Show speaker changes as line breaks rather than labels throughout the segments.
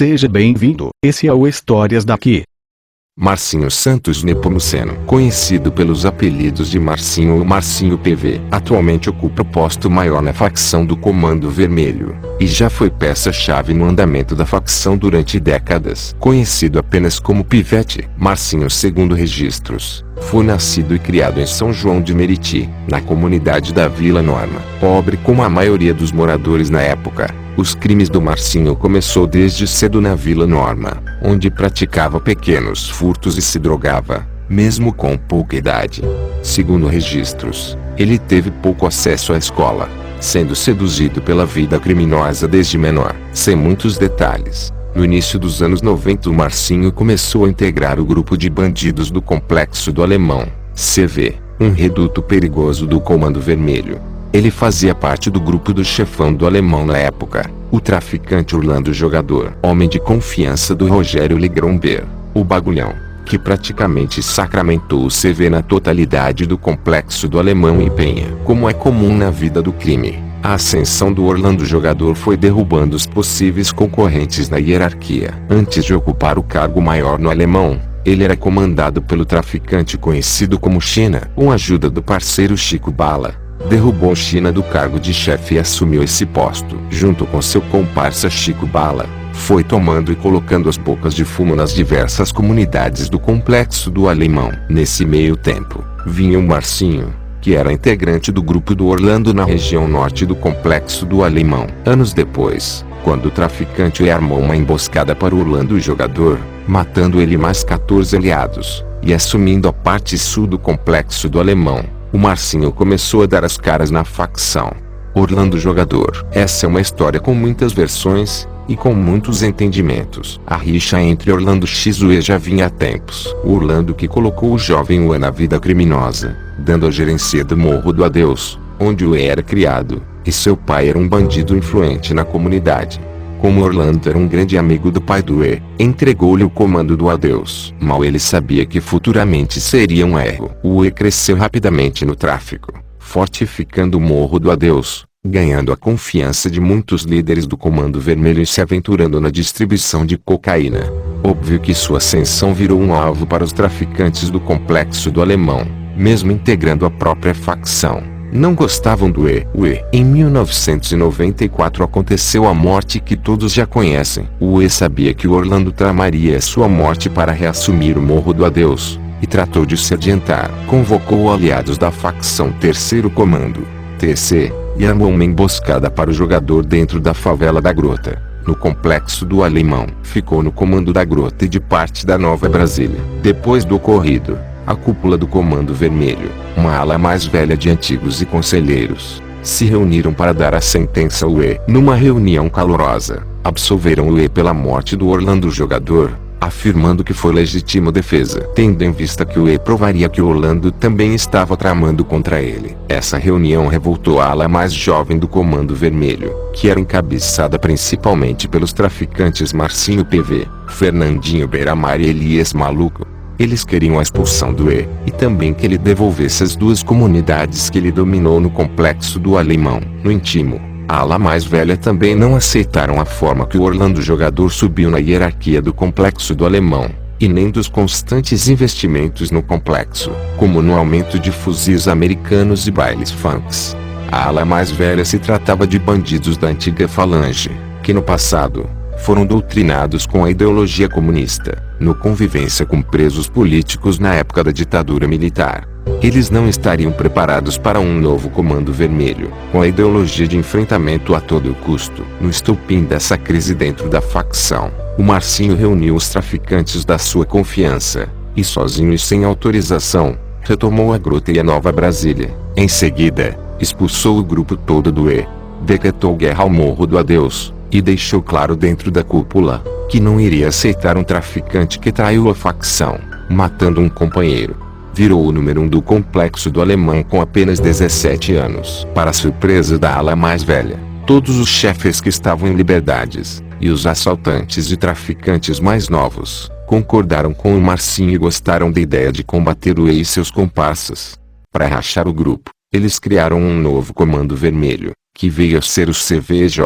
Seja bem-vindo, esse é o Histórias daqui.
Marcinho Santos Nepomuceno, conhecido pelos apelidos de Marcinho ou Marcinho PV, atualmente ocupa o posto maior na facção do Comando Vermelho, e já foi peça-chave no andamento da facção durante décadas. Conhecido apenas como Pivete, Marcinho, segundo registros, foi nascido e criado em São João de Meriti, na comunidade da Vila Norma. Pobre como a maioria dos moradores na época, os crimes do Marcinho começou desde cedo na Vila Norma, onde praticava pequenos furtos e se drogava, mesmo com pouca idade. Segundo registros, ele teve pouco acesso à escola, sendo seduzido pela vida criminosa desde menor. Sem muitos detalhes, no início dos anos 90 o Marcinho começou a integrar o grupo de bandidos do Complexo do Alemão, CV, um reduto perigoso do Comando Vermelho. Ele fazia parte do grupo do chefão do Alemão na época, o traficante Orlando Jogador, homem de confiança do Rogério Ligromber, o Bagulhão, que praticamente sacramentou o CV na totalidade do Complexo do Alemão em Penha. Como é comum na vida do crime, a ascensão do Orlando Jogador foi derrubando os possíveis concorrentes na hierarquia. Antes de ocupar o cargo maior no Alemão, ele era comandado pelo traficante conhecido como China. Com a ajuda do parceiro Chico Bala, derrubou China do cargo de chefe e assumiu esse posto. Junto com seu comparsa Chico Bala, foi tomando e colocando as bocas de fumo nas diversas comunidades do Complexo do Alemão. Nesse meio tempo, vinha o Marcinho, que era integrante do grupo do Orlando na região norte do Complexo do Alemão. Anos depois, quando o traficante armou uma emboscada para Orlando Jogador, matando ele mais 14 aliados, e assumindo a parte sul do Complexo do Alemão, o Marcinho começou a dar as caras na facção Orlando Jogador. Essa é uma história com muitas versões, e com muitos entendimentos. A rixa entre Orlando X e Uê já vinha há tempos. O Orlando que colocou o jovem Uê na vida criminosa, dando a gerência do Morro do Adeus, onde Uê era criado, e seu pai era um bandido influente na comunidade. Como Orlando era um grande amigo do pai do Uê, entregou-lhe o comando do Adeus. Mal ele sabia que futuramente seria um erro. O Uê cresceu rapidamente no tráfico, fortificando o Morro do Adeus, ganhando a confiança de muitos líderes do Comando Vermelho e se aventurando na distribuição de cocaína. Óbvio que sua ascensão virou um alvo para os traficantes do Complexo do Alemão, mesmo integrando a própria facção. Não gostavam do Uê. Em 1994 aconteceu a morte que todos já conhecem. O Uê sabia que o Orlando tramaria sua morte para reassumir o Morro do Adeus, e tratou de se adiantar. Convocou aliados da facção Terceiro Comando, TC, e armou uma emboscada para o jogador dentro da favela da Grota, no Complexo do Alemão. Ficou no comando da Grota e de parte da Nova Brasília. Depois do ocorrido, a cúpula do Comando Vermelho, uma ala mais velha de antigos e conselheiros, se reuniram para dar a sentença ao Uê. Numa reunião calorosa, absolveram o Uê pela morte do Orlando Jogador, afirmando que foi legítima defesa, tendo em vista que o Uê provaria que o Orlando também estava tramando contra ele. Essa reunião revoltou a ala mais jovem do Comando Vermelho, que era encabeçada principalmente pelos traficantes Marcinho PV, Fernandinho Beiramar e Elias Maluco. Eles queriam a expulsão do Uê, e também que ele devolvesse as duas comunidades que ele dominou no Complexo do Alemão. No íntimo, a ala mais velha também não aceitaram a forma que o Orlando Jogador subiu na hierarquia do Complexo do Alemão, e nem dos constantes investimentos no complexo, como no aumento de fuzis americanos e bailes funks. A ala mais velha se tratava de bandidos da antiga falange, que no passado foram doutrinados com a ideologia comunista, no convivência com presos políticos na época da ditadura militar. Eles não estariam preparados para um novo Comando Vermelho, com a ideologia de enfrentamento a todo custo. No estopim dessa crise dentro da facção, o Marcinho reuniu os traficantes da sua confiança, e sozinho e sem autorização, retomou a Grota e a Nova Brasília. Em seguida, expulsou o grupo todo do Uê, decretou guerra ao Morro do Adeus, e deixou claro dentro da cúpula, que não iria aceitar um traficante que traiu a facção, matando um companheiro. Virou o número 1 do Complexo do Alemão com apenas 17 anos. Para surpresa da ala mais velha, todos os chefes que estavam em liberdades, e os assaltantes e traficantes mais novos, concordaram com o Marcinho e gostaram da ideia de combater o Uê e seus comparsas. Para rachar o grupo, eles criaram um novo Comando Vermelho, que veio a ser o CVJ,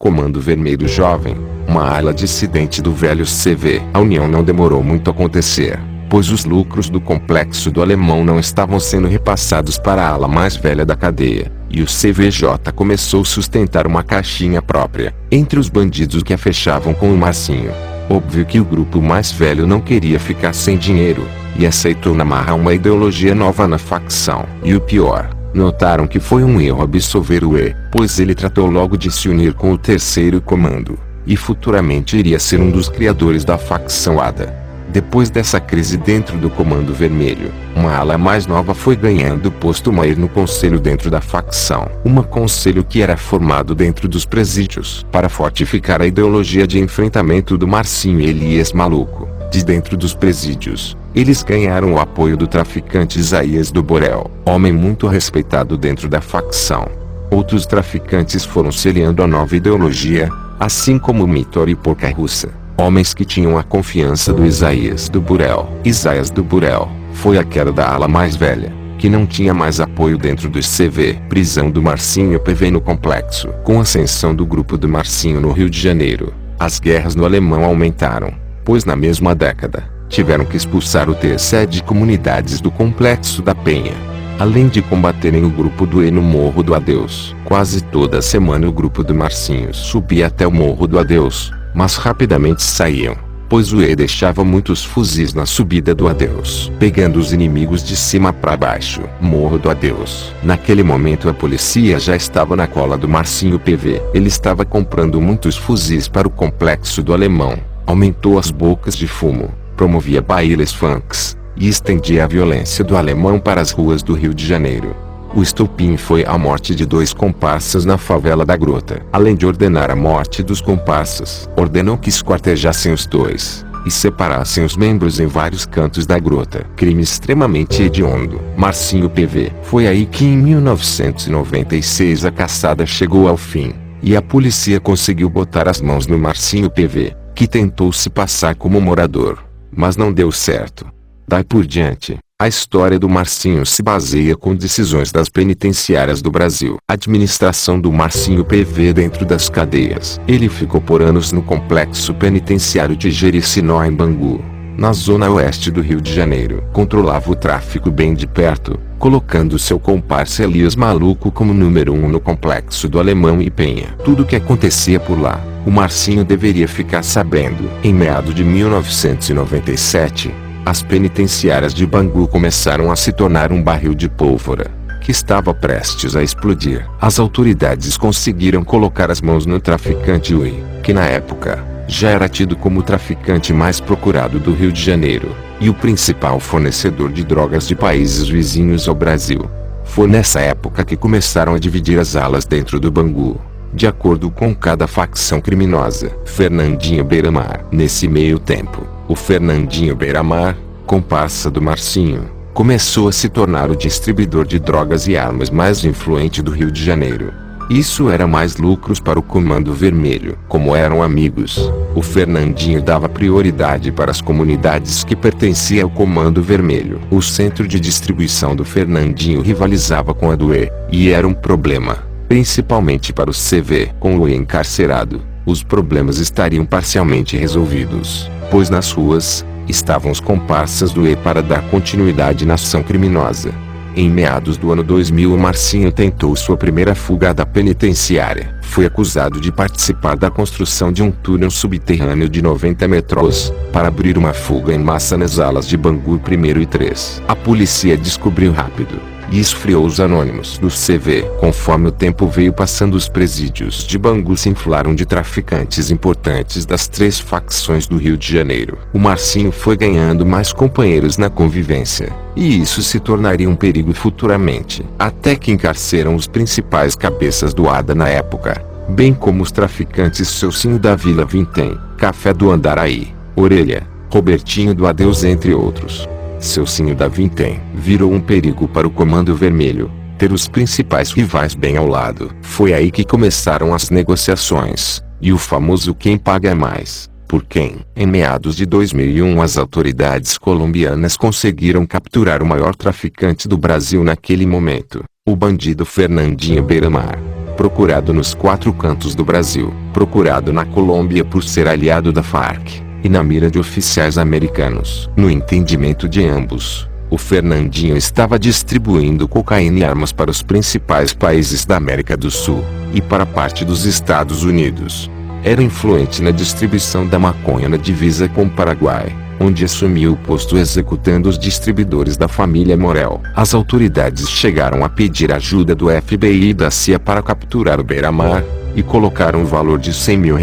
Comando Vermelho Jovem, uma ala dissidente do velho CV. A união não demorou muito a acontecer, pois os lucros do complexo do Alemão não estavam sendo repassados para a ala mais velha da cadeia, e o CVJ começou a sustentar uma caixinha própria, entre os bandidos que a fechavam com o Marcinho. Óbvio que o grupo mais velho não queria ficar sem dinheiro, e aceitou na marra uma ideologia nova na facção. E o pior, notaram que foi um erro absolver o E, pois ele tratou logo de se unir com o terceiro comando, e futuramente iria ser um dos criadores da facção ADA. Depois dessa crise dentro do Comando Vermelho, uma ala mais nova foi ganhando posto maior no conselho dentro da facção. Um conselho que era formado dentro dos presídios para fortificar a ideologia de enfrentamento do Marcinho e Elias Maluco. De dentro dos presídios, eles ganharam o apoio do traficante Isaías do Borel, homem muito respeitado dentro da facção. Outros traficantes foram se aliando à nova ideologia, assim como Mitor e Porca Russa, homens que tinham a confiança do Isaías do Borel. Isaías do Borel foi aquela da ala mais velha, que não tinha mais apoio dentro do CV. Prisão do Marcinho PV no complexo. Com a ascensão do grupo do Marcinho no Rio de Janeiro, as guerras no Alemão aumentaram, pois na mesma década, tiveram que expulsar o TSE de comunidades do Complexo da Penha, além de combaterem o grupo do E no Morro do Adeus. Quase toda semana o grupo do Marcinho subia até o Morro do Adeus, mas rapidamente saíam, pois o E deixava muitos fuzis na subida do Adeus, pegando os inimigos de cima para baixo. Morro do Adeus. Naquele momento a polícia já estava na cola do Marcinho PV. Ele estava comprando muitos fuzis para o Complexo do Alemão, aumentou as bocas de fumo, promovia bailes funks, e estendia a violência do Alemão para as ruas do Rio de Janeiro. O estopim foi a morte de 2 comparsas na favela da Grota. Além de ordenar a morte dos comparsas, ordenou que esquartejassem os 2 e separassem os membros em vários cantos da grota. Crime extremamente hediondo. Marcinho PV. Foi aí que em 1996 a caçada chegou ao fim, e a polícia conseguiu botar as mãos no Marcinho PV, que tentou se passar como morador, mas não deu certo. Daí por diante, a história do Marcinho se baseia com decisões das penitenciárias do Brasil. Administração do Marcinho PV dentro das cadeias. Ele ficou por anos no complexo penitenciário de Jericinó em Bangu, na zona oeste do Rio de Janeiro. Controlava o tráfico bem de perto, colocando seu comparsa Elias Maluco como número 1 no complexo do Alemão e Penha. Tudo que acontecia por lá, o Marcinho deveria ficar sabendo. Em meados de 1997, as penitenciárias de Bangu começaram a se tornar um barril de pólvora, que estava prestes a explodir. As autoridades conseguiram colocar as mãos no traficante Ui, que na época, já era tido como o traficante mais procurado do Rio de Janeiro, e o principal fornecedor de drogas de países vizinhos ao Brasil. Foi nessa época que começaram a dividir as alas dentro do Bangu, de acordo com cada facção criminosa. Fernandinho Beiramar. Nesse meio tempo, o Fernandinho Beiramar, comparsa do Marcinho, começou a se tornar o distribuidor de drogas e armas mais influente do Rio de Janeiro. Isso era mais lucros para o Comando Vermelho. Como eram amigos, o Fernandinho dava prioridade para as comunidades que pertenciam ao Comando Vermelho. O centro de distribuição do Fernandinho rivalizava com a do E, e era um problema, principalmente para o CV. Com o E encarcerado, os problemas estariam parcialmente resolvidos, pois nas ruas estavam os comparsas do E para dar continuidade na ação criminosa. Em meados do ano 2000, o Marcinho tentou sua primeira fuga da penitenciária. Foi acusado de participar da construção de um túnel subterrâneo de 90 metros, para abrir uma fuga em massa nas alas de Bangu 1 e 3. A polícia descobriu rápido, e esfriou os anônimos do CV. Conforme o tempo veio passando, os presídios de Bangu se inflaram de traficantes importantes das 3 facções do Rio de Janeiro. O Marcinho foi ganhando mais companheiros na convivência, e isso se tornaria um perigo futuramente. Até que encarceram os principais cabeças do ADA na época, bem como os traficantes Celcinho da Vila Vintém, Café do Andaraí, Orelha, Robertinho do Adeus, entre outros. Celcinho da Vintém virou um perigo para o Comando Vermelho, ter os principais rivais bem ao lado. Foi aí que começaram as negociações, e o famoso quem paga mais, por quem. Em meados de 2001, as autoridades colombianas conseguiram capturar o maior traficante do Brasil naquele momento, o bandido Fernandinho Beiramar. procurado nos 4 cantos do Brasil, procurado na Colômbia por ser aliado da Farc, e na mira de oficiais americanos. No entendimento de ambos, o Fernandinho estava distribuindo cocaína e armas para os principais países da América do Sul, e para parte dos Estados Unidos. Era influente na distribuição da maconha na divisa com o Paraguai, onde assumiu o posto executando os distribuidores da família Morel. As autoridades chegaram a pedir ajuda do FBI e da CIA para capturar o Beira-Mar, e colocaram o valor de R$100 mil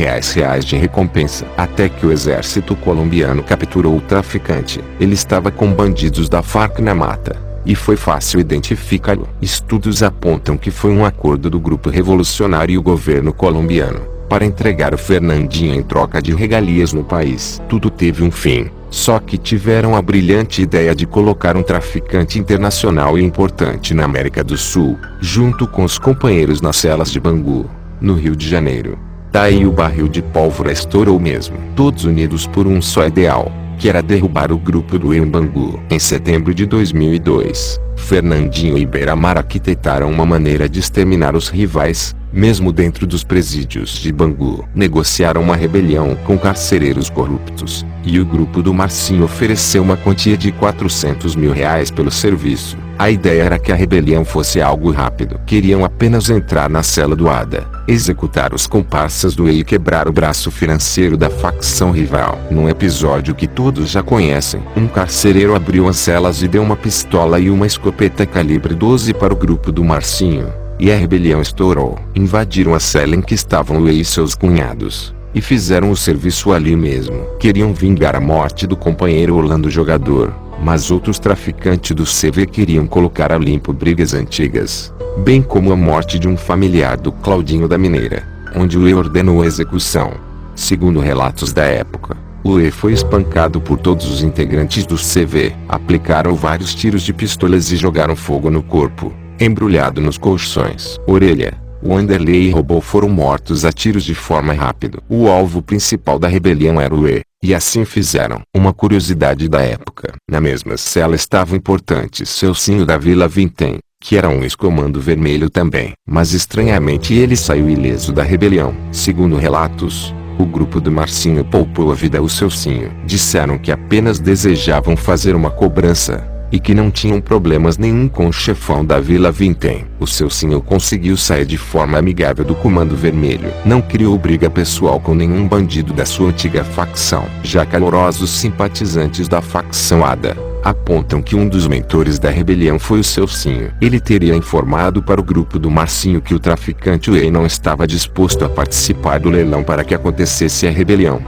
de recompensa. Até que o exército colombiano capturou o traficante. Ele estava com bandidos da Farc na mata, e foi fácil identificá-lo. Estudos apontam que foi um acordo do grupo revolucionário e o governo colombiano, para entregar o Fernandinho em troca de regalias no país. Tudo teve um fim, só que tiveram a brilhante ideia de colocar um traficante internacional e importante na América do Sul, junto com os companheiros nas celas de Bangu, no Rio de Janeiro. Daí o barril de pólvora estourou mesmo. Todos unidos por um só ideal, que era derrubar o grupo do em Bangu. Em setembro de 2002, Fernandinho e Beira-Mar arquitetaram uma maneira de exterminar os rivais, mesmo dentro dos presídios de Bangu. Negociaram uma rebelião com carcereiros corruptos, e o grupo do Marcinho ofereceu uma quantia de R$400 mil pelo serviço. A ideia era que a rebelião fosse algo rápido. Queriam apenas entrar na cela do ADA, executar os comparsas do E e quebrar o braço financeiro da facção rival. Num episódio que todos já conhecem, um carcereiro abriu as celas e deu uma pistola e uma escopeta calibre 12 para o grupo do Marcinho, e a rebelião estourou. Invadiram a cela em que estavam o E e seus cunhados, e fizeram o serviço ali mesmo. Queriam vingar a morte do companheiro Orlando Jogador, mas outros traficantes do CV queriam colocar a limpo brigas antigas, bem como a morte de um familiar do Claudinho da Mineira, onde o E ordenou a execução. Segundo relatos da época, o E foi espancado por todos os integrantes do CV, aplicaram vários tiros de pistolas e jogaram fogo no corpo, embrulhado nos colchões. Orelha, Wanderlei e Robô foram mortos a tiros de forma rápida. O alvo principal da rebelião era o E, e assim fizeram. Uma curiosidade da época: na mesma cela estava o importante Celcinho da Vila Vintém, que era um ex-comando vermelho também. Mas estranhamente ele saiu ileso da rebelião. Segundo relatos, o grupo do Marcinho poupou a vida ao Celcinho. Disseram que apenas desejavam fazer uma cobrança, e que não tinham problemas nenhum com o chefão da Vila Vintém. O Celcinho conseguiu sair de forma amigável do Comando Vermelho. Não criou briga pessoal com nenhum bandido da sua antiga facção. Já calorosos simpatizantes da facção ADA apontam que um dos mentores da rebelião foi o Celcinho. Ele teria informado para o grupo do Marcinho que o traficante Wei não estava disposto a participar do leilão para que acontecesse a rebelião.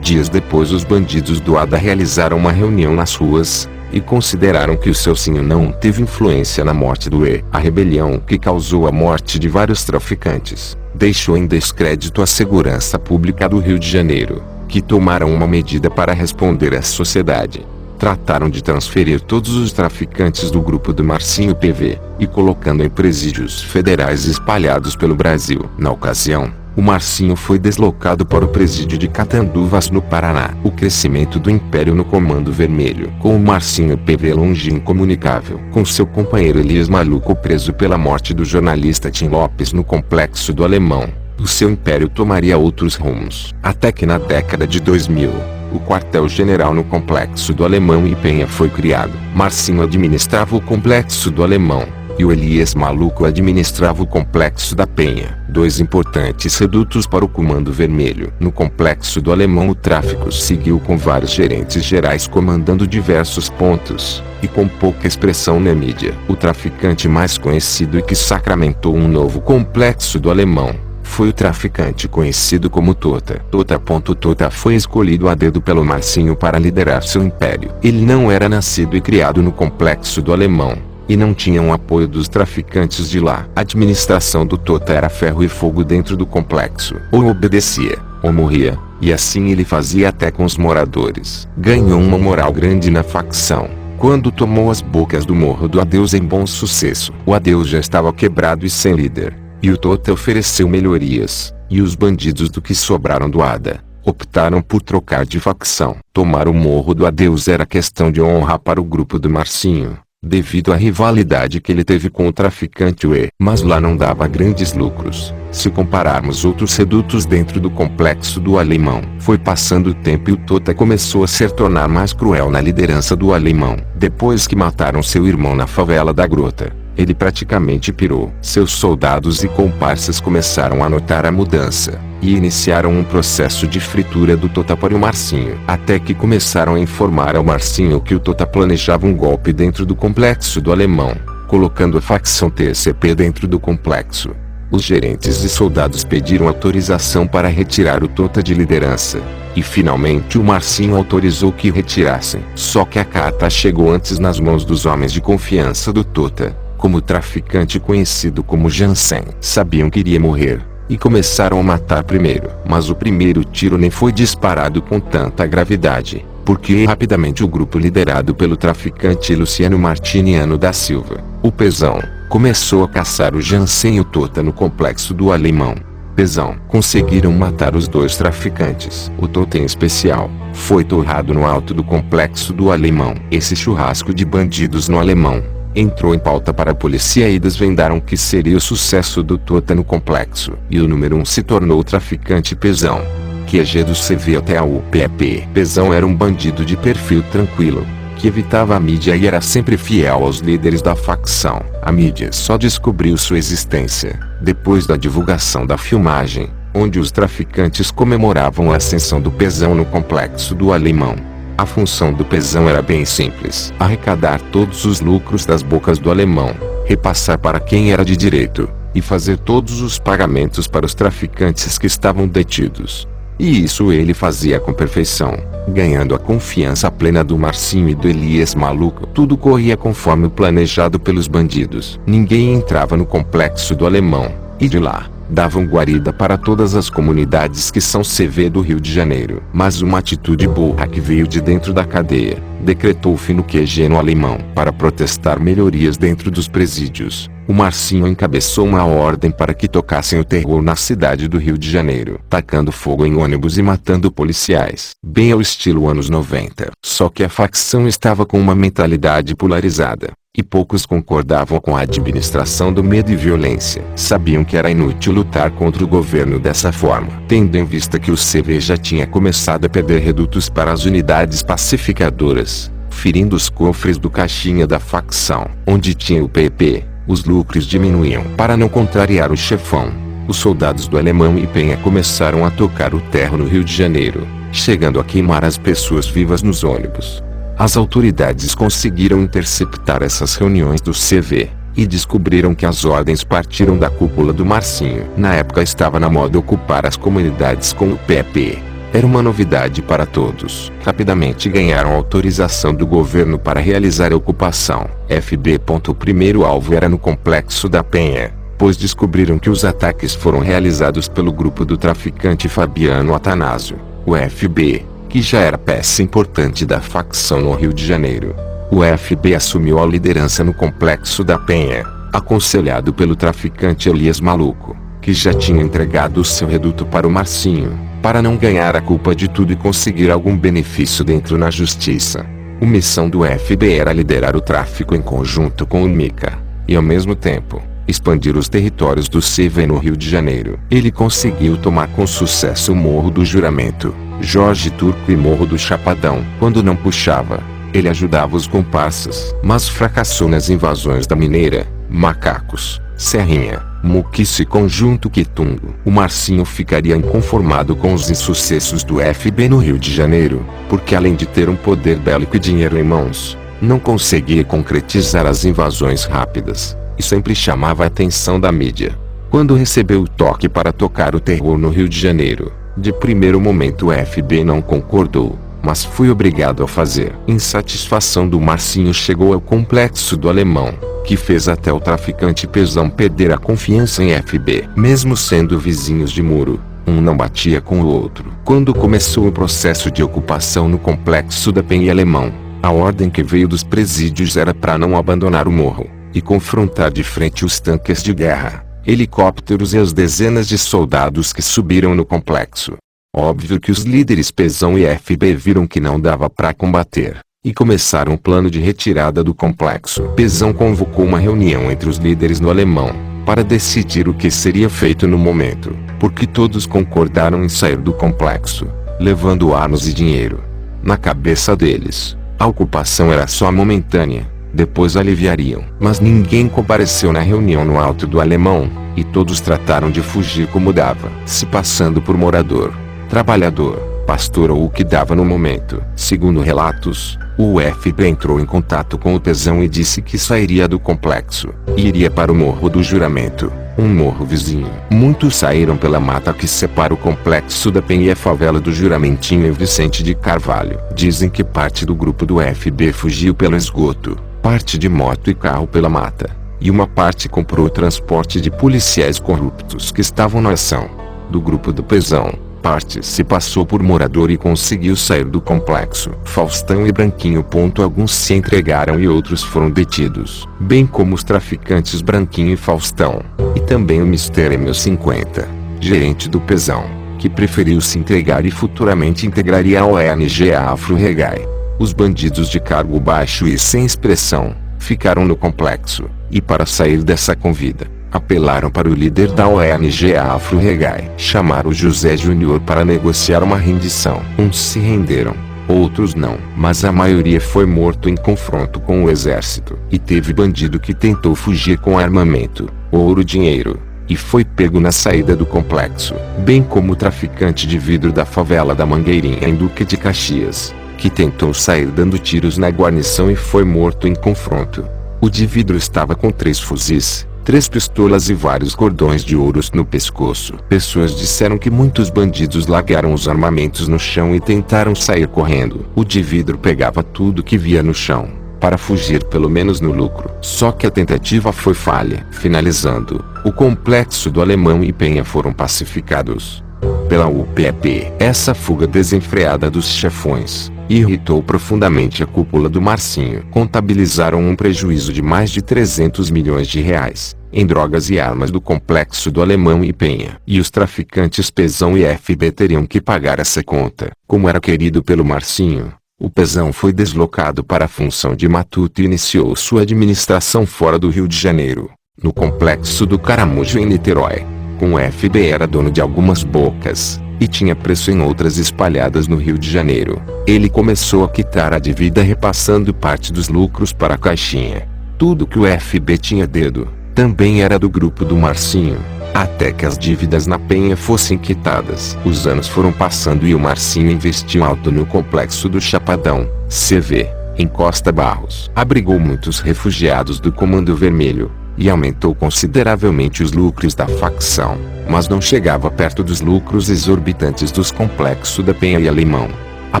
Dias depois, os bandidos do ADA realizaram uma reunião nas ruas, e consideraram que o Celcinho não teve influência na morte do E. A rebelião, que causou a morte de vários traficantes, deixou em descrédito a segurança pública do Rio de Janeiro, que tomaram uma medida para responder à sociedade. Trataram de transferir todos os traficantes do grupo do Marcinho PV, e colocando em presídios federais espalhados pelo Brasil. Na ocasião, o Marcinho foi deslocado para o presídio de Catanduvas, no Paraná. O crescimento do Império no Comando Vermelho. Com o Marcinho PV longe e incomunicável, com seu companheiro Elias Maluco preso pela morte do jornalista Tim Lopes no Complexo do Alemão, o seu império tomaria outros rumos. Até que na década de 2000, o quartel-general no Complexo do Alemão e Penha foi criado. Marcinho administrava o Complexo do Alemão, e o Elias Maluco administrava o Complexo da Penha, dois importantes redutos para o Comando Vermelho. No Complexo do Alemão, o tráfico seguiu com vários gerentes gerais comandando diversos pontos, e com pouca expressão na mídia. O traficante mais conhecido e que sacramentou um novo Complexo do Alemão foi o traficante conhecido como Tota. Tota foi escolhido a dedo pelo Marcinho para liderar seu império. Ele não era nascido e criado no Complexo do Alemão, e não tinha o apoio dos traficantes de lá. A administração do Tota era ferro e fogo dentro do complexo. Ou obedecia, ou morria, e assim ele fazia até com os moradores. Ganhou uma moral grande na facção quando tomou as bocas do Morro do Adeus em Bom Sucesso. O Adeus já estava quebrado e sem líder, e o Tota ofereceu melhorias, e os bandidos do que sobraram do ADA optaram por trocar de facção. Tomar o Morro do Adeus era questão de honra para o grupo do Marcinho, devido à rivalidade que ele teve com o traficante Uê. Mas lá não dava grandes lucros, se compararmos outros redutos dentro do complexo do Alemão. Foi passando o tempo e o Tota começou a se tornar mais cruel na liderança do Alemão. Depois que mataram seu irmão na favela da Grota, ele praticamente pirou. Seus soldados e comparsas começaram a notar a mudança, e iniciaram um processo de fritura do Tota para o Marcinho. Até que começaram a informar ao Marcinho que o Tota planejava um golpe dentro do complexo do Alemão, colocando a facção TCP dentro do complexo. Os gerentes e soldados pediram autorização para retirar o Tota de liderança, e finalmente o Marcinho autorizou que retirassem. Só que a carta chegou antes nas mãos dos homens de confiança do Tota, como o traficante conhecido como Jansen. Sabiam que iria morrer, e começaram a matar primeiro. Mas o primeiro tiro nem foi disparado com tanta gravidade, porque rapidamente o grupo liderado pelo traficante Luciano Martiniano da Silva, o Pezão, começou a caçar o Jansen e o Tota no complexo do Alemão. Pezão conseguiram matar os dois traficantes. O Tota em especial, foi torrado no alto do complexo do Alemão. Esse churrasco de bandidos no Alemão entrou em pauta para a polícia e desvendaram que seria o sucesso do Tota no complexo. E o número 1 se tornou o traficante Pezão, QG do CV até a UPP. Pezão era um bandido de perfil tranquilo, que evitava a mídia e era sempre fiel aos líderes da facção. A mídia só descobriu sua existência depois da divulgação da filmagem, onde os traficantes comemoravam a ascensão do Pezão no complexo do Alemão. A função do Pezão era bem simples: arrecadar todos os lucros das bocas do Alemão, repassar para quem era de direito, e fazer todos os pagamentos para os traficantes que estavam detidos. E isso ele fazia com perfeição, ganhando a confiança plena do Marcinho e do Elias Maluco. Tudo corria conforme o planejado pelos bandidos. Ninguém entrava no complexo do Alemão, e de lá davam guarida para todas as comunidades que são CV do Rio de Janeiro. Mas uma atitude burra que veio de dentro da cadeia decretou fim no QG no Alemão. Para protestar melhorias dentro dos presídios, o Marcinho encabeçou uma ordem para que tocassem o terror na cidade do Rio de Janeiro, tacando fogo em ônibus e matando policiais, bem ao estilo anos 90. Só que a facção estava com uma mentalidade polarizada, e poucos concordavam com a administração do medo e violência. Sabiam que era inútil lutar contra o governo dessa forma, tendo em vista que o CV já tinha começado a perder redutos para as unidades pacificadoras, ferindo os cofres do caixinha da facção, onde tinha o PP. Os lucros diminuíam. Para não contrariar o chefão, os soldados do Alemão e Penha começaram a tocar o terror no Rio de Janeiro, chegando a queimar as pessoas vivas nos ônibus. As autoridades conseguiram interceptar essas reuniões do CV, e descobriram que as ordens partiram da cúpula do Marcinho. Na época estava na moda ocupar as comunidades com o PP. Era uma novidade para todos. Rapidamente ganharam autorização do governo para realizar a ocupação. FB. O primeiro alvo era no complexo da Penha, pois descobriram que os ataques foram realizados pelo grupo do traficante Fabiano Atanásio, o FB, que já era peça importante da facção no Rio de Janeiro. O FB assumiu a liderança no complexo da Penha, aconselhado pelo traficante Elias Maluco, que já tinha entregado o seu reduto para o Marcinho, para não ganhar a culpa de tudo e conseguir algum benefício dentro na justiça. A missão do FB era liderar o tráfico em conjunto com o Mica, e ao mesmo tempo, expandir os territórios do CV no Rio de Janeiro. Ele conseguiu tomar com sucesso o Morro do Juramento, Jorge Turco e Morro do Chapadão. Quando não puxava, ele ajudava os comparsas, mas fracassou nas invasões da Mineira, Macacos, Serrinha, Muquiço e Conjunto Quitungo. O Marcinho ficaria inconformado com os insucessos do FB no Rio de Janeiro, porque além de ter um poder bélico e dinheiro em mãos, não conseguia concretizar as invasões rápidas, e sempre chamava a atenção da mídia. Quando recebeu o toque para tocar o terror no Rio de Janeiro, de primeiro momento o FB não concordou, mas foi obrigado a fazer. Insatisfação do Marcinho chegou ao complexo do Alemão, que fez até o traficante Pezão perder a confiança em FB. Mesmo sendo vizinhos de muro, um não batia com o outro. Quando começou o processo de ocupação no complexo da Penha Alemão, a ordem que veio dos presídios era para não abandonar o morro, e confrontar de frente os tanques de guerra, helicópteros e as dezenas de soldados que subiram no complexo. Óbvio que os líderes Pezão e FB viram que não dava para combater, e começaram o plano de retirada do complexo. Pezão convocou uma reunião entre os líderes do Alemão, para decidir o que seria feito no momento, porque todos concordaram em sair do complexo, levando armas e dinheiro. Na cabeça deles, a ocupação era só momentânea, depois aliviariam. Mas ninguém compareceu na reunião no alto do Alemão, e todos trataram de fugir como dava, se passando por morador, trabalhador, pastor ou o que dava no momento. Segundo relatos, o FB entrou em contato com o Pezão e disse que sairia do complexo, e iria para o Morro do Juramento, um morro vizinho. Muitos saíram pela mata que separa o complexo da Penha e a favela do Juramentinho em Vicente de Carvalho. Dizem que parte do grupo do FB fugiu pelo esgoto, parte de moto e carro pela mata, e uma parte comprou o transporte de policiais corruptos que estavam na ação. Do grupo do Pezão, parte se passou por morador e conseguiu sair do complexo. Faustão e Branquinho. Alguns se entregaram e outros foram detidos, bem como os traficantes Branquinho e Faustão, e também o Mr. M50, gerente do Pezão, que preferiu se entregar e futuramente integraria a ONG Afro Regai. Os bandidos de cargo baixo e sem expressão ficaram no complexo, e para sair dessa convida, apelaram para o líder da ONG Afro Regai. Chamaram José Júnior para negociar uma rendição. Uns se renderam, outros não, mas a maioria foi morto em confronto com o exército. E teve bandido que tentou fugir com armamento, ouro, dinheiro, e foi pego na saída do complexo, bem como o traficante de vidro da favela da Mangueirinha em Duque de Caxias, que tentou sair dando tiros na guarnição e foi morto em confronto. O de vidro estava com 3 fuzis, 3 pistolas e vários cordões de ouros no pescoço. Pessoas disseram que muitos bandidos largaram os armamentos no chão e tentaram sair correndo. O de vidro pegava tudo que via no chão, para fugir pelo menos no lucro. Só que a tentativa foi falha. Finalizando, o complexo do Alemão e Penha foram pacificados pela UPP. Essa fuga desenfreada dos chefões irritou profundamente a cúpula do Marcinho. Contabilizaram um prejuízo de mais de 300 milhões de reais, em drogas e armas do complexo do Alemão e Penha. E os traficantes Pezão e FB teriam que pagar essa conta. Como era querido pelo Marcinho, o Pezão foi deslocado para a função de matuto e iniciou sua administração fora do Rio de Janeiro, no complexo do Caramujo em Niterói. Com o FB era dono de algumas bocas, e tinha preço em outras espalhadas no Rio de Janeiro. Ele começou a quitar a dívida repassando parte dos lucros para a caixinha. Tudo que o FB tinha dedo, também era do grupo do Marcinho, até que as dívidas na Penha fossem quitadas. Os anos foram passando e o Marcinho investiu alto no complexo do Chapadão, CV, em Costa Barros. Abrigou muitos refugiados do Comando Vermelho, e aumentou consideravelmente os lucros da facção, mas não chegava perto dos lucros exorbitantes dos complexos da Penha e Alemão. A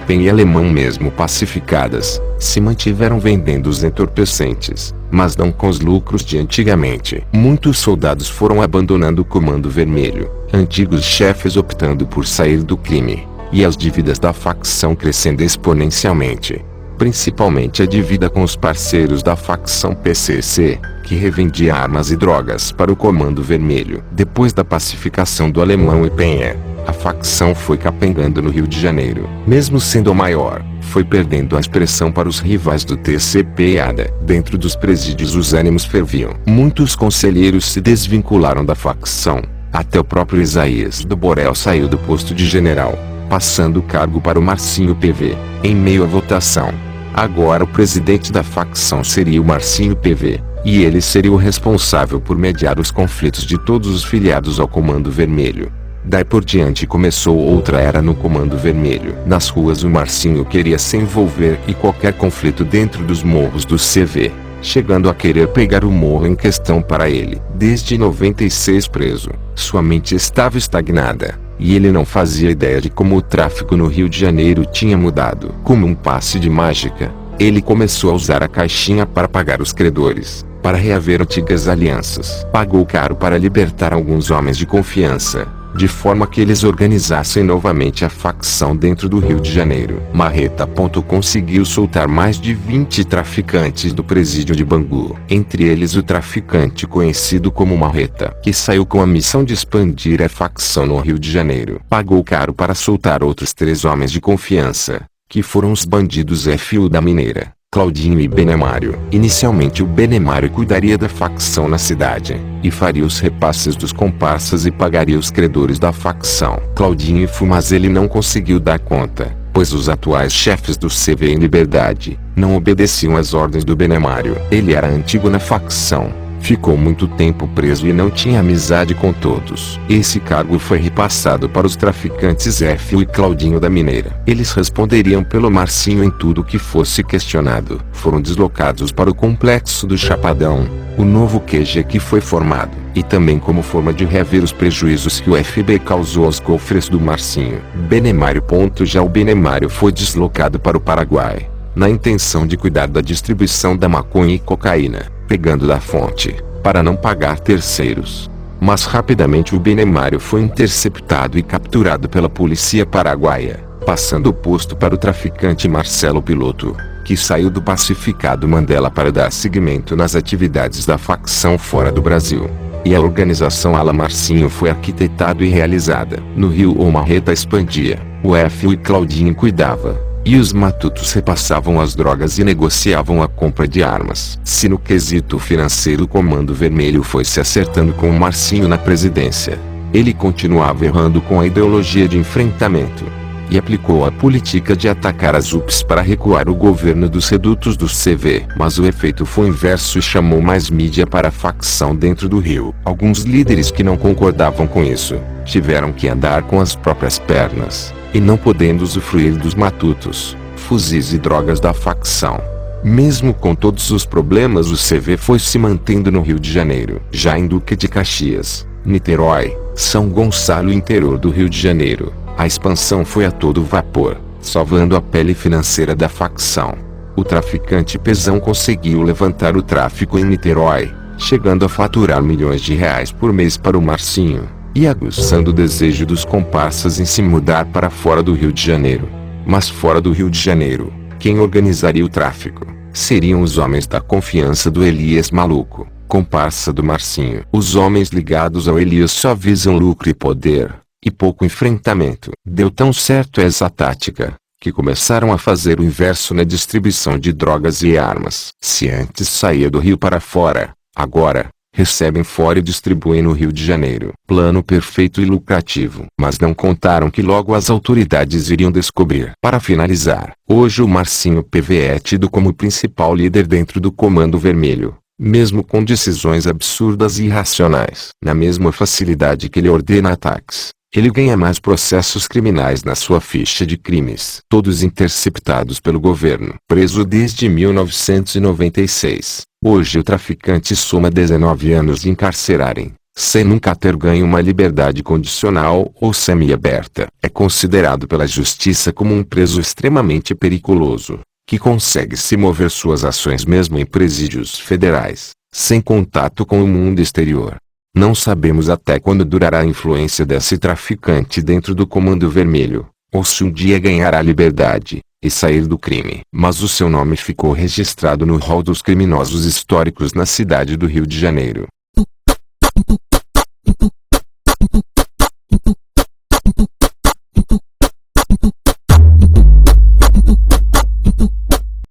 Penha e Alemão, mesmo pacificadas, se mantiveram vendendo os entorpecentes, mas não com os lucros de antigamente. Muitos soldados foram abandonando o Comando Vermelho, antigos chefes optando por sair do crime, e as dívidas da facção crescendo exponencialmente. Principalmente a dívida com os parceiros da facção PCC, que revendia armas e drogas para o Comando Vermelho. Depois da pacificação do Alemão e Penha, a facção foi capengando no Rio de Janeiro. Mesmo sendo a maior, foi perdendo a expressão para os rivais do TCP e ADA. Dentro dos presídios os ânimos ferviam. Muitos conselheiros se desvincularam da facção. Até o próprio Isaías do Borel saiu do posto de general, passando o cargo para o Marcinho PV, em meio à votação. Agora o presidente da facção seria o Marcinho PV, e ele seria o responsável por mediar os conflitos de todos os filiados ao Comando Vermelho. Daí por diante começou outra era no Comando Vermelho. Nas ruas o Marcinho queria se envolver em qualquer conflito dentro dos morros do CV, chegando a querer pegar o morro em questão para ele. Desde 96 preso, sua mente estava estagnada, e ele não fazia ideia de como o tráfico no Rio de Janeiro tinha mudado. Como um passe de mágica, ele começou a usar a caixinha para pagar os credores, para reaver antigas alianças. Pagou caro para libertar alguns homens de confiança, de forma que eles organizassem novamente a facção dentro do Rio de Janeiro. Marreta. Conseguiu soltar mais de 20 traficantes do presídio de Bangu, entre eles o traficante conhecido como Marreta, que saiu com a missão de expandir a facção no Rio de Janeiro. Pagou caro para soltar outros 3 homens de confiança, que foram os bandidos FU da Mineira, Claudinho e Benemário. Inicialmente o Benemário cuidaria da facção na cidade, e faria os repasses dos comparsas e pagaria os credores da facção Claudinho e mas ele não conseguiu dar conta, pois os atuais chefes do CV em liberdade, não obedeciam às ordens do Benemário. Ele era antigo na facção, ficou muito tempo preso e não tinha amizade com todos. Esse cargo foi repassado para os traficantes FU e Claudinho da Mineira. Eles responderiam pelo Marcinho em tudo que fosse questionado. Foram deslocados para o complexo do Chapadão, o novo QG que foi formado, e também como forma de rever os prejuízos que o FB causou aos cofres do Marcinho. Benemário. Já o Benemário foi deslocado para o Paraguai, na intenção de cuidar da distribuição da maconha e cocaína, pegando da fonte, para não pagar terceiros. Mas rapidamente o Benemário foi interceptado e capturado pela polícia paraguaia, passando o posto para o traficante Marcelo Piloto, que saiu do pacificado Mandela para dar seguimento nas atividades da facção fora do Brasil. E a organização Ala Marcinho foi arquitetado e realizada. No Rio o Marreta expandia, o FU e Claudinho cuidava, e os matutos repassavam as drogas e negociavam a compra de armas. Se no quesito financeiro o Comando Vermelho foi se acertando com o Marcinho na presidência, ele continuava errando com a ideologia de enfrentamento, e aplicou a política de atacar as UPs para recuar o governo dos redutos do CV. Mas o efeito foi inverso e chamou mais mídia para a facção dentro do Rio. Alguns líderes que não concordavam com isso, tiveram que andar com as próprias pernas, e não podendo usufruir dos matutos, fuzis e drogas da facção. Mesmo com todos os problemas, o CV foi se mantendo no Rio de Janeiro. Já em Duque de Caxias, Niterói, São Gonçalo e interior do Rio de Janeiro, a expansão foi a todo vapor, salvando a pele financeira da facção. O traficante Pezão conseguiu levantar o tráfico em Niterói, chegando a faturar milhões de reais por mês para o Marcinho, e aguçando o desejo dos comparsas em se mudar para fora do Rio de Janeiro. Mas fora do Rio de Janeiro, quem organizaria o tráfico seriam os homens da confiança do Elias Maluco, comparsa do Marcinho. Os homens ligados ao Elias só visam lucro e poder, e pouco enfrentamento. Deu tão certo essa tática, que começaram a fazer o inverso na distribuição de drogas e armas. Se antes saía do Rio para fora, agora recebem fora e distribuem no Rio de Janeiro. Plano perfeito e lucrativo. Mas não contaram que logo as autoridades iriam descobrir. Para finalizar, hoje o Marcinho PV é tido como principal líder dentro do Comando Vermelho, mesmo com decisões absurdas e irracionais. Na mesma facilidade que ele ordena ataques, ele ganha mais processos criminais na sua ficha de crimes. Todos interceptados pelo governo. Preso desde 1996. Hoje o traficante soma 19 anos de encarcerarem, sem nunca ter ganho uma liberdade condicional ou semi-aberta. É considerado pela justiça como um preso extremamente periculoso, que consegue se mover suas ações mesmo em presídios federais, sem contato com o mundo exterior. Não sabemos até quando durará a influência desse traficante dentro do Comando Vermelho, ou se um dia ganhará liberdade e sair do crime. Mas o seu nome ficou registrado no rol dos criminosos históricos na cidade do Rio de Janeiro.